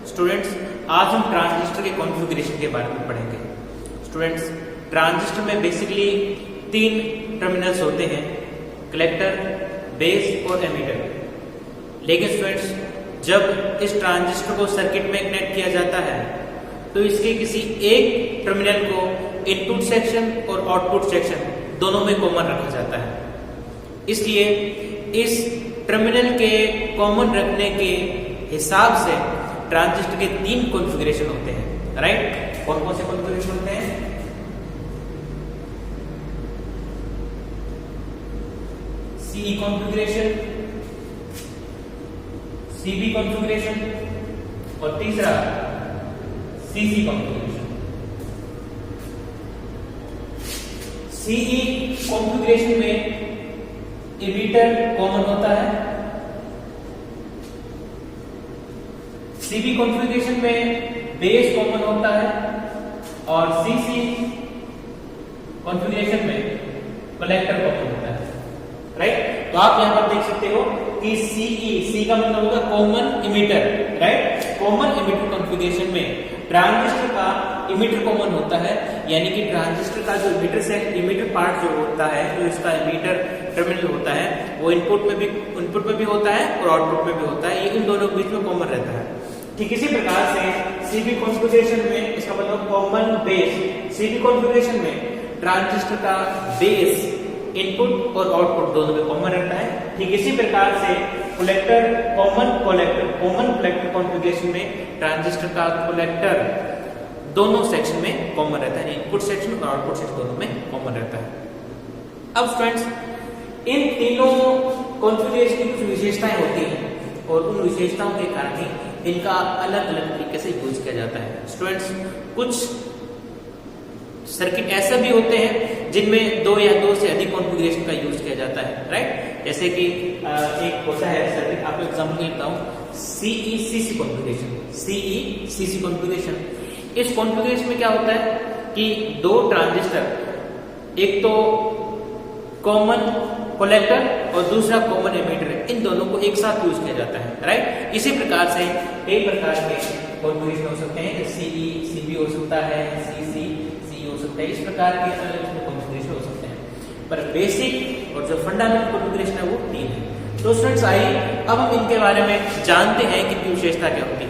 Students, आज हम transistor के कॉन्फ़िगरेशन के बारे में पढ़ेंगे। स्टूडेंट्स, ट्रांजिस्टर में बेसिकली 3 टर्मिनल्स होते हैं, कलेक्टर, बेस और एमीटर। लेकिन स्टूडेंट्स, जब इस ट्रांजिस्टर को सर्किट में कनेक्ट किया जाता है तो इसके किसी एक टर्मिनल को इनपुट सेक्शन और आउटपुट सेक्शन दोनों में कॉमन रखा जाता है। इसलिए इस टर्मिनल के कॉमन रखने के हिसाब से ट्रांजिस्टर के 3 कॉन्फ़िगरेशन होते हैं, राइट? कौन कौन से कॉन्फ़िगरेशन होते हैं? CE कॉन्फ़िगरेशन, CB कॉन्फ़िगरेशन और तीसरा CC कॉन्फ़िगरेशन। CE कॉन्फ़िगरेशन में एमीटर कॉमन होता है, CB कॉन्फ़िगरेशन में बेस कॉमन होता है और CC कॉन्फ़िगरेशन में कलेक्टर कॉमन होता है, राइट? तो आप यहां पर देख सकते हो कि C का मतलब होगा common emitter, right? Common emitter configuration में ट्रांजिस्टर का इमीटर कॉमन होता है, यानी कि ट्रांजिस्टर का जो इमीटर पार्ट जो होता है, जो इसका इमीटर टर्मिनल होता है, वो इनपुट में भी होता है और आउटपुट में भी होता है। ये इन दोनों के बीच में कॉमन रहता है। ठीक इसी प्रकार से CB कॉन्फ़िगरेशन में इसका मतलब कॉमन बेस। CB कॉन्फ़िगरेशन में ट्रांजिस्टर का बेस इनपुट और आउटपुट दोनों में कॉमन रहता है। ठीक इसी प्रकार से कॉमन कलेक्टर कॉन्फ़िगरेशन में ट्रांजिस्टर का कलेक्टर दोनों सेक्शन में कॉमन रहता है, इनपुट सेक्शन और आउटपुट सेक्शन दोनों में कॉमन रहता है। अब स्टूडेंट्स, इन तीनों कॉन्फ़िगरेशन की कुछ विशेषताएं होती हैं और उन विशेषताओं के कारण ही इनका अलग अलग तरीके से यूज किया जाता है। स्टूडेंट्स, कुछ सर्किट ऐसे भी होते हैं जिनमें 2 या 2 से अधिक कॉन्फ़िगरेशन का यूज किया जाता है, राइट? जैसे कि एक होता है सर्किट, आपको एग्जांपल देता हूं, CE-CC कॉन्फ़िगरेशन। इस कॉन्फ़िगरेशन में क्या होता है कि 2 ट्रांजिस्टर, एक तो कॉमन कलेक्टर और दूसरा कॉमन एमीटर, इन दोनों को एक साथ यूज किया जाता है, राइट? इसी प्रकार से कई प्रकार के कॉन्फ़िगरेशन हो सकते हैं, CE CB हो सकता है, CC CE हो सकता है। इस प्रकार के अलग कॉन्फ़िगरेशन हो सकते हैं, पर बेसिक और जो फंडामेंटल कॉन्फ़िगरेशन है वो 3 है। तो स्टूडेंट्स, आइए अब हम इनके बारे में जानते हैं कि इनकी विशेषता क्या होती है।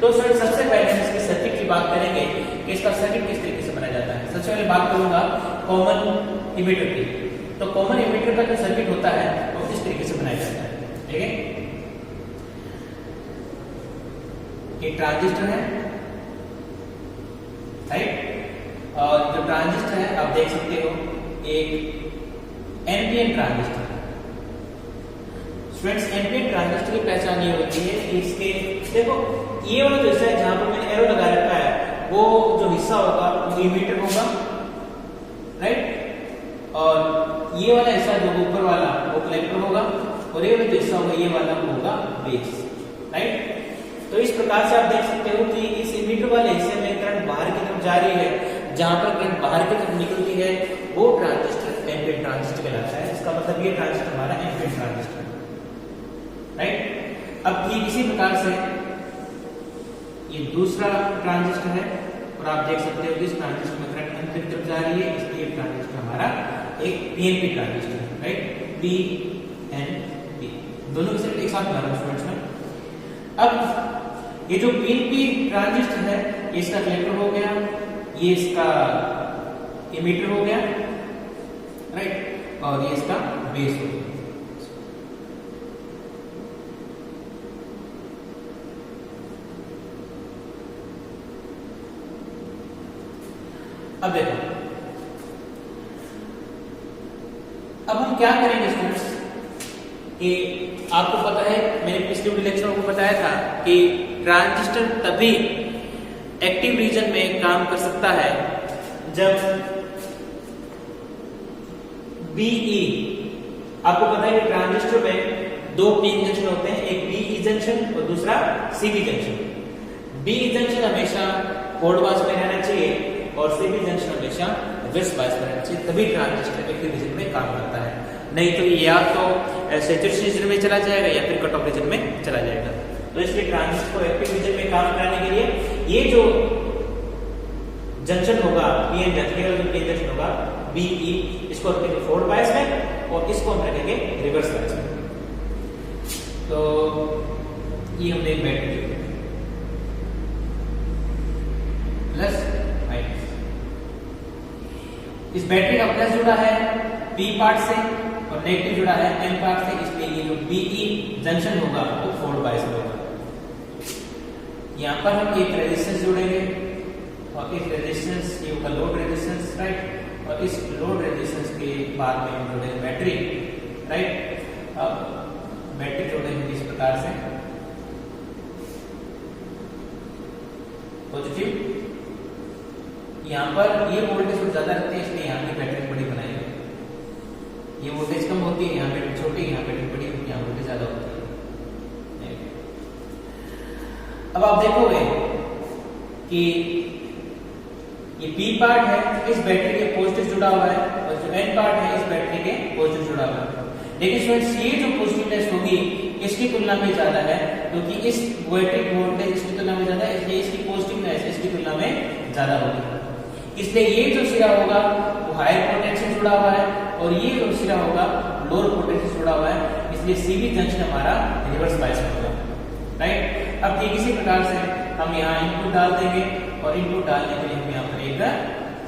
तो स्टूडेंट्स, सबसे पहले हम इसके सर्किट की बात करेंगे कि इसका सर्किट किस तरीके से बनाया जाता है। सबसे पहले बात करूंगा कॉमन इमीटर की। तो कॉमन इमीटर का जो सर्किट होता है वो इस तरीके से बनाया जाता है, ठीक है? ये ट्रांजिस्टर है, राइट? और जो ट्रांजिस्टर है आप देख सकते हो एक NPN transistor. Students, NPN transistor की पहचान ये होती है कि इसके देखो ये वाला जो हिस्सा है जहां पर मैंने एरो लगा रखा है, वो जो हिस्सा होगा वो इमीटर होगा, राइट? और ये वाला हिस्सा जो ऊपर वाला वो कलेक्टर होगा और ये वाला जो हिस्सा होगा ये वाला होगा बेस, राइट? तो इस प्रकार से आप देख सकते हो कि इस इमीटर वाले हिस्से में करंट बाहर की तरफ जा रही है, जहां पर करंट बाहर की तरफ निकलती है वो ट्रांजिस्टर एनपीएन ट्रांजिस्टर कहलाता है। इसका मतलब ये ट्रांजिस्टर हमारा एनपीएन ट्रांजिस्टर, राइट? अब ठीक इसी प्रकार से ये दूसरा ट्रांजिस्टर है और आप देख सकते हो कि इस ट्रांजिस्टर में करंट अंदर की तरफ जा रही है, इसलिए ट्रांजिस्टर हमारा एक पीएनपी ट्रांजिस्टर है, राइट? पीएनपी दोनों के एक साथ बना रहा स्टूडेंट्स में। अब ये जो पीएनपी ट्रांजिस्टर है, ये इसका कलेक्टर हो गया, ये इसका इमीटर हो गया, राइट? और ये इसका बेस हो गया। अब देखो, अब हम क्या करेंगे स्टूडेंट्स कि आपको पता है, मैंने पिछले लेक्चर में बताया था कि ट्रांजिस्टर तभी एक्टिव रीजन में काम कर सकता है जब BE, आपको पता है कि ट्रांजिस्टर में 2 पीन जंक्शन होते हैं, एक BE जंक्शन और दूसरा CB जंक्शन। BE जंक्शन हमेशा फॉरवर्ड बायस में रहना चाहिए और CB जंक्शन हमेशा रिवर्स बायस में रहना चाहिए, तभी ट्रांजिस्टर एक्टिव रीजन में काम करता है। नहीं तो ये या तो सैचुरेशन रीजन में चला जाएगा या फिर कट ऑफ रीजन में चला जाएगा। तो इसलिए ट्रांजिस्टर को एक्टिव रीजन में काम कराने के लिए ये जो जंक्शन होगा पीएन जंक्शन और जो पीएन जंक्शन होगा बीई, इसको रखेंगे फॉरवर्ड बायस में और इसको हम रखेंगे रिवर्स बायस में। तो ये हमने बैटरी प्लस माइनस, इस बैटरी का प्लस जुड़ा है पी पार्ट से और नेगेटिव जुड़ा है एन पार्ट से, इसलिए ये जो बीई जंक्शन होगा वो फॉरवर्ड बायस में होगा। यहां पर हम एक रेजिस्टेंस जोड़ेंगे और इस रेजिस्टेंस ये होगा लोड रेजिस्टेंस, राइट, और इस लोड रेजिस्टेंस के बाद में हम जोड़ेंगे बैटरी, राइट। अब बैटरी जोड़ेंगे इस प्रकार से पॉजिटिव, यहां पर ये वोल्टेज ज्यादा रखते हैं इसलिए यहां की बैटरी बड़ी बनाएंगे, ये वोल्टेज कम होती है, यहाँ बैटरी छोटी, यहाँ बैटरी बड़ी होती है, यहाँ वोल्टेज ज्यादा होती है। अब आप देखोगे कि ये पी पार्ट है इस बैटरी के पॉजिटिव जुड़ा हुआ है और जो एन पार्ट है इस बैटरी के पॉजिटिव जुड़ा हुआ है, लेकिन स्टूडेंट्स ये जो पॉजिटिवनेस होगी इसकी तुलना में ज्यादा है, क्योंकि इस बैटरी वोल्टेज इसकी तुलना में ज्यादा है, इसलिए इसकी पॉजिटिवनेस इसकी तुलना में ज्यादा होगी। इसलिए ये जो सिरा होगा वो हायर पोटेंशियल जुड़ा हुआ है और ये जो सिरा होगा लोअर पोटेंशियल जुड़ा हुआ है, इसलिए सीबी जंक्शन हमारा रिवर्स बायस में होगा, राइट। अब ठीक इसी प्रकार से हम यहाँ इनपुट डाल देंगे और इनपुट डालने के लिए हम यहाँ पर एक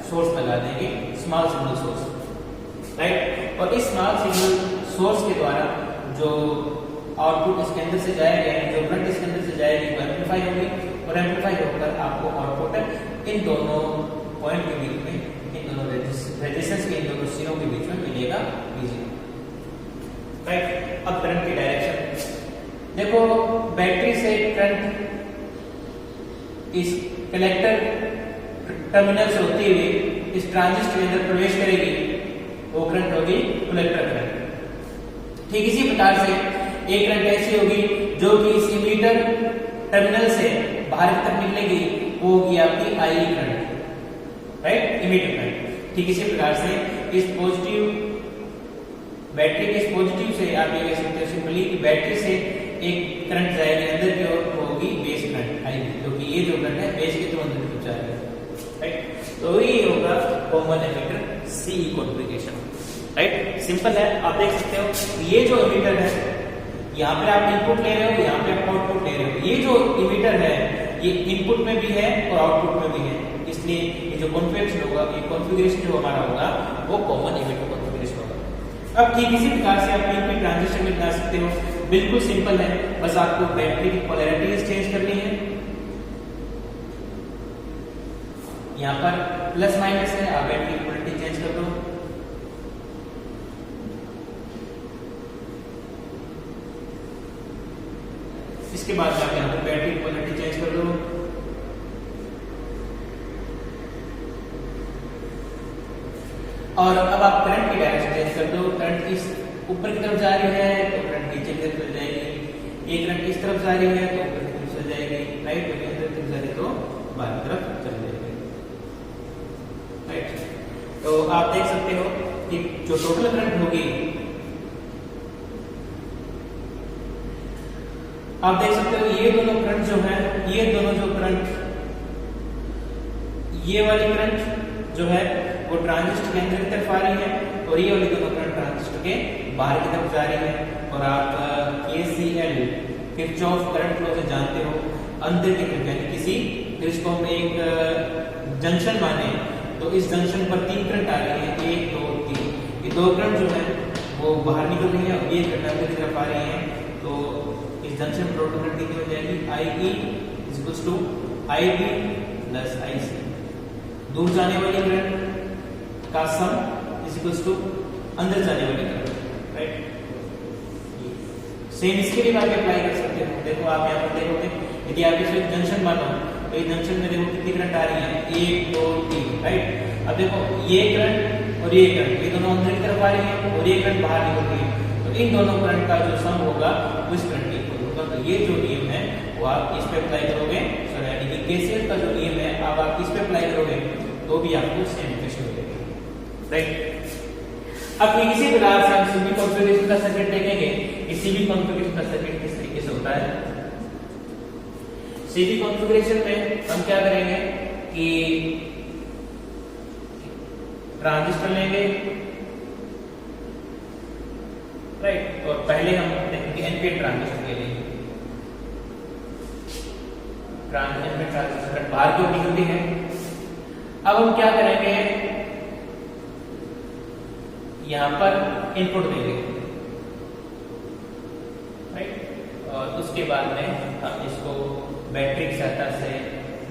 सोर्स लगा देंगे, स्मॉल सिग्नल सोर्स, राइट। और इस स्मॉल सिग्नल सोर्स के द्वारा जो आउटपुट इसके अंदर से जाएगा, जो करंट इसके अंदर से जाएगी वो एम्पलीफाई होगी और एम्पलीफाई होकर आपको आउटपुट इन दोनों पॉइंट के बीच में, इन दोनों रेजिस्टेंस के इन दोनों सिरों के बीच में मिलेगा V0, राइट। अब करंट की डायरेक्शन देखो, बैटरी से करंट इस कलेक्टर टर्मिनल से होती हुई इस ट्रांजिस्टर के अंदर प्रवेश करेगी, वो करंट होगी कलेक्टर करंट। ठीक इसी प्रकार से एक करंट ऐसी होगी जो कि इस इमीटर टर्मिनल से बाहर तक निकलेगी, वो होगी आपकी I current, right, emitter current. ठीक इसी प्रकार से इस पॉजिटिव बैटरी के इस पॉजिटिव से आप ये कह सकते हो सिंपली कि बैटरी से एक करंट जाएगी अंदर की ओर, वो होगी बेस करंट आई, क्योंकि ये जो करंट है बेस के थ्रू अंदर की ओर जाएगा, राइट। तो ये होगा common emitter CE configuration, right. Simple है, आप देख सकते हो ये जो एमिटर है यहाँ पे आप इनपुट ले रहे हो, यहाँ पे आप आउटपुट ले रहे हो, ये जो एमिटर है ये इनपुट में भी है और आउटपुट में भी है, इसलिए ये जो कॉन्फ़िगरेशन होगा, ये कॉन्फ़िगरेशन जो हमारा होगा वो कॉमन एमिटर कॉन्फ़िगरेशन होगा। अब ठीक इसी प्रकार से आप पीएनपी ट्रांजिस्टर में बना सकते हो, बिल्कुल सिंपल है, बस आपको बैटरी की पोलैरिटीज चेंज करनी है। यहाँ पर प्लस माइनस है, आप बैटरी की पोलैरिटी चेंज कर दो, इसके बाद आप यहाँ पर बैटरी की पोलैरिटी चेंज कर दो, और अब आप करंट की डायरेक्शन चेंज कर दो। करंट इस ऊपर की तरफ जा रही है तो करंट नीचे की तरफ चल जाएगी, एक करंट इस तरफ जा रही है तो ऊपर की तरफ चल जाएगी, राइट, तो अंदर की तरफ जा रही है तो बाहर की तरफ चल जाएगी, राइट। तो आप देख सकते हो कि जो टोटल करंट होगी, आप देख सकते हो ये दोनों करंट जो है, ये दोनों जो करंट, ये वाली करंट जो है वो ट्रांजिस्टर के अंदर की तरफ आ रही है और ये वाली दोनों करंट ट्रांजिस्टर के बाहर की तरफ जा रही है। और आप KCL किरचॉफ करंट लॉ से जानते हो, अंदर की तरफ यानी किसी इसको हम एक जंक्शन माने तो इस जंक्शन पर 3 करंट आ रही है, 1 2 3, ये 2 करंट जो है वो बाहर निकल रही है और ये करंट अंदर की तरफ आ रही है, तो इस जंक्शन पर टोटल करंट कितनी हो जाएगी, IE = IB + IC, दूर जाने वाली करंट का सम = अंदर जाने वाली करंट, राइट। सेम इसके लिए आप अप्लाई कर सकते हो। देखो आप यहाँ पर देखोगे, यदि आप इसमें जंक्शन मानो तो इस जंक्शन में देखो कितनी करंट आ रही है, 1 2 3, राइट। अब देखो ये करंट और ये करंट, ये दोनों अंदर की तरफ आ रही है और ये करंट बाहर निकल रही है, तो इन दोनों करंट का जो सम होगा वो इस करंट के इक्वल होगा। तो ये जो नियम है वो आप इस पे अप्लाई करोगे, यानी कि KCL का जो नियम है आप इस पे अप्लाई करोगे तो भी आपको सेम इक्वेशन मिलेगी, राइट। अब इसी प्रकार से हम सीबी कॉन्फ़िगरेशन का सर्किट देखेंगे कि सीबी कॉन्फ़िगरेशन का सर्किट किस तरीके से होता है। सीबी कॉन्फ़िगरेशन में हम क्या करेंगे कि ट्रांजिस्टर लेंगे, राइट, और पहले हम देखेंगे एनपीएन ट्रांजिस्टर के लिए। एनपीएन ट्रांजिस्टर बाहर की ओर निकलती है। अब हम क्या करेंगे, यहां पर इनपुट देंगे, राइट, और उसके बाद में हम इसको बैटरी की सहायता से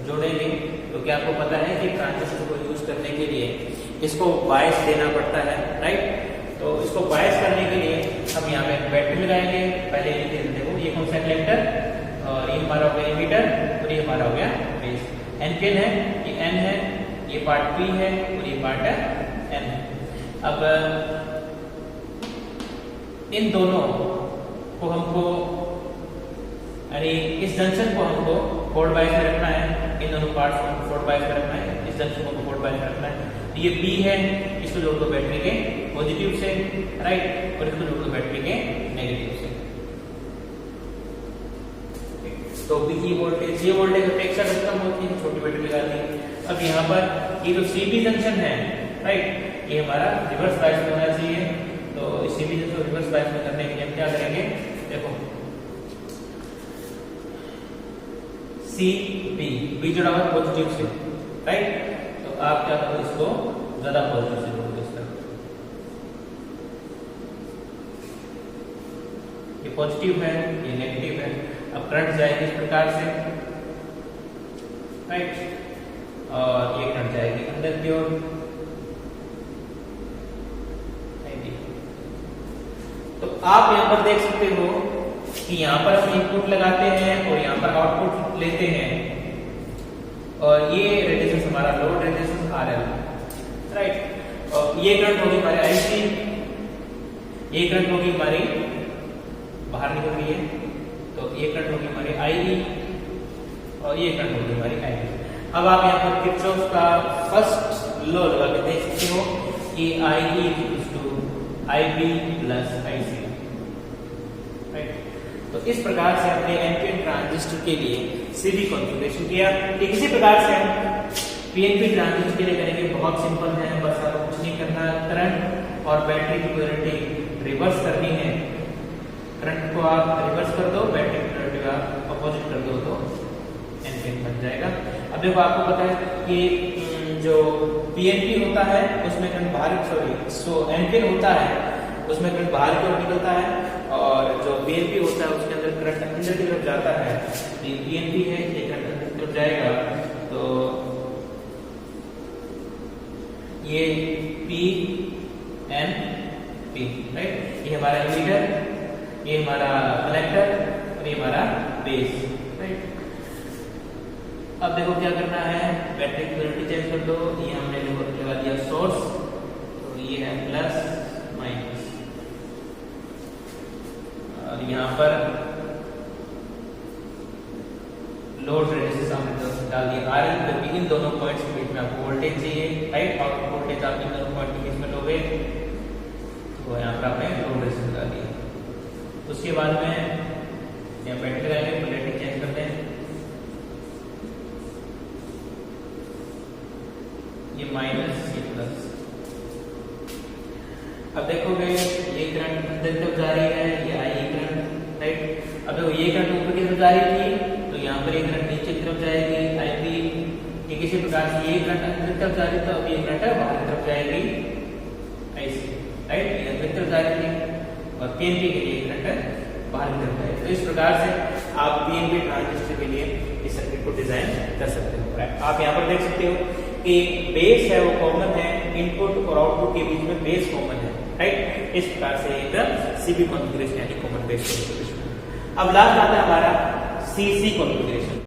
जोड़ेंगे। क्योंकि आपको पता है कि ट्रांजिस्टर को यूज करने के लिए इसको बायस देना पड़ता है, राइट। तो इसको बायस करने के लिए हम यहाँ पे बैटरी लगाएंगे। पहले ये देखो, ये कौन सा कलेक्टर, और ये हमारा हो गया एमीटर, और ये हमारा हो गया बेस। एनपीएन है, ये एन है, ये पार्ट पी है, और ये पार्ट एन है। अब इन दोनों को हमको, यानी इस जंक्शन को हमको फोर्ड बायस में रखना है, इन दोनों पार्ट्स को फोर्ड बायस में रखना है, इस जंक्शन को फोर्ड बायस में रखना है। ये P है, इसको जोड़ दो बैटरी के पॉजिटिव से, राइट, और इसको जोड़ दो बैटरी के नेगेटिव से। तो ये वोल्टेज अपेक्षाकृत कम होती है, छोटी बैटरी लगा दी। अब यहाँ पर ये जो CB जंक्शन है, राइट, ये हमारा रिवर्स बायस में होना चाहिए। तो इस CB जंक्शन को रिवर्स बायस में करने के लिए हम क्या करेंगे, देखो बी जुड़ा हुआ पॉजिटिव से, राइट। तो आप क्या करो, इसको ज्यादा पॉजिटिव से जोड़ दो इस तरह। ये पॉजिटिव है, ये नेगेटिव है। अब करंट जाएगी इस प्रकार से, राइट, और ये करंट जाएगी अंदर की ओर। तो आप यहां पर देख सकते हो कि यहां पर हम इनपुट लगाते हैं और यहां पर आउटपुट लेते हैं, और ये रेजिस्टेंस हमारा लोड रेजिस्टेंस RL, राइट। और ये करंट होगी हमारे IC, ये करंट होगी हमारी बाहर निकल रही है, तो ये करंट होगी हमारी IE, और ये करंट होगी हमारी IB। अब आप यहाँ पर किरचॉफ का फर्स्ट लॉ लगा के देख सकते हो कि IE IB plus IC, right. तो इस प्रकार से हमने एनपीएन ट्रांजिस्टर के लिए सीबी कॉन्फ़िगरेशन किया। इसी प्रकार से हम पीएनपी ट्रांजिस्टर के लिए करेंगे। बहुत सिंपल है, बस आपको कुछ नहीं करना, करंट और बैटरी की पोलैरिटी रिवर्स करनी है। करंट को आप रिवर्स कर दो, बैटरी की पोलैरिटी आप अपोजिट कर दो, तो एनपीएन बन जाएगा। अब देखो, आपको पता है कि जो पीएनपी होता है उसमें करंट बाहर, एनपीएन होता है उसमें करंट बाहर की ओर निकलता है, और जो पीएनपी होता है उसके अंदर करंट अंदर की तरफ जाता है। ये पीएनपी है, ये करंट अंदर की तरफ जाएगा, तो ये पीएनपी, राइट। ये हमारा एमीटर, ये हमारा कलेक्टर, और ये हमारा बेस, राइट। अब देखो क्या करना है, बैटरी की पोलैरिटी चेंज कर दो। ये हमने लगा दिया सोर्स, तो ये है प्लस माइनस, और यहाँ पर लोड रेजिस्टेंस हमने डाल दिया RL, क्योंकि इन दोनों पॉइंट्स के बीच में आपको वोल्टेज चाहिए, राइट। आउटपुट वोल्टेज आप इन दोनों पॉइंट के बीच में लोगे, तो यहाँ पर आपने लोड रेजिस्टेंस डाल दिया। उसके बाद में यहाँ बैटरी लगाएंगे, पोलैरिटी चेंज करते हैं, ये माइनस, ये प्लस। अब देखोगे ये करंट अंदर की तरफ जा रही है, ये IE करंट, राइट। अब देखो ये करंट ऊपर की तरफ जा रही थी, तो यहाँ पर ये करंट नीचे की तरफ जाएगी, IB। ये किसी प्रकार से ये करंट अंदर की तरफ जा रही है, तो अब ये करंट बाहर की तरफ जाएगी, IC, राइट। ये अंदर की तरफ जा रही थी, और PNP के लिए करंट बाहर की तरफ जाएगी। तो इस प्रकार से आप PNP ट्रांजिस्टर के लिए इस सर्किट को डिजाइन कर सकते हो, राइट। आप यहाँ पर देख सकते हो कि बेस है वो कॉमन है, इनपुट और आउटपुट के बीच में बेस कॉमन है, राइट। इस प्रकार से एकदम सीबी कॉन्फ़िगरेशन यानी कॉमन बेस कॉन्फ़िगरेशन। अब लास्ट आता है हमारा CC कॉन्फ़िगरेशन।